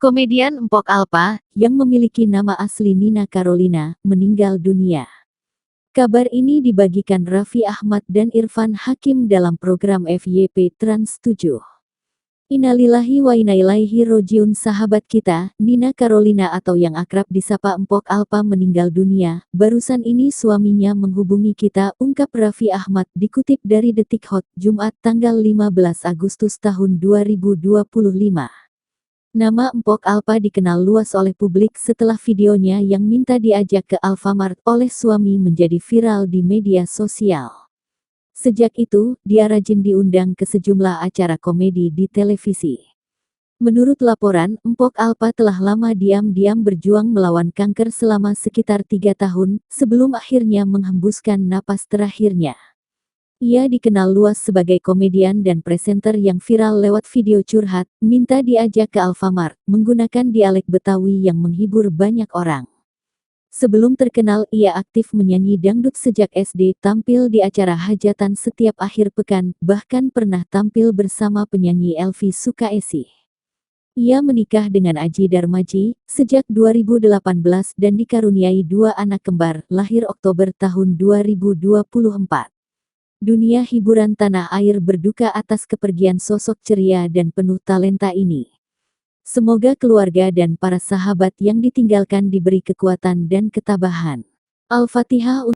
Komedian Empok Alpa, yang memiliki nama asli Nina Carolina, meninggal dunia. Kabar ini dibagikan Raffi Ahmad dan Irfan Hakim dalam program FYP Trans 7. Innalillahi wa inna ilaihi rojiun. Sahabat kita, Nina Carolina atau yang akrab disapa Empok Alpa meninggal dunia. Barusan ini suaminya menghubungi kita, ungkap Raffi Ahmad dikutip dari Detik Hot, Jumat tanggal 15 Agustus tahun 2025. Nama Empok Alpa dikenal luas oleh publik setelah videonya yang minta diajak ke Alfamart oleh suami menjadi viral di media sosial. Sejak itu, dia rajin diundang ke sejumlah acara komedi di televisi. Menurut laporan, Empok Alpa telah lama diam-diam berjuang melawan kanker selama sekitar 3 tahun, sebelum akhirnya menghembuskan napas terakhirnya. Ia dikenal luas sebagai komedian dan presenter yang viral lewat video curhat, minta diajak ke Alfamart, menggunakan dialek Betawi yang menghibur banyak orang. Sebelum terkenal, ia aktif menyanyi dangdut sejak SD, tampil di acara hajatan setiap akhir pekan, bahkan pernah tampil bersama penyanyi Elvi Sukaesih. Ia menikah dengan Aji Darmaji sejak 2018 dan dikaruniai 2 anak kembar, lahir Oktober tahun 2024. Dunia hiburan tanah air berduka atas kepergian sosok ceria dan penuh talenta ini. Semoga keluarga dan para sahabat yang ditinggalkan diberi kekuatan dan ketabahan. Al-Fatihah.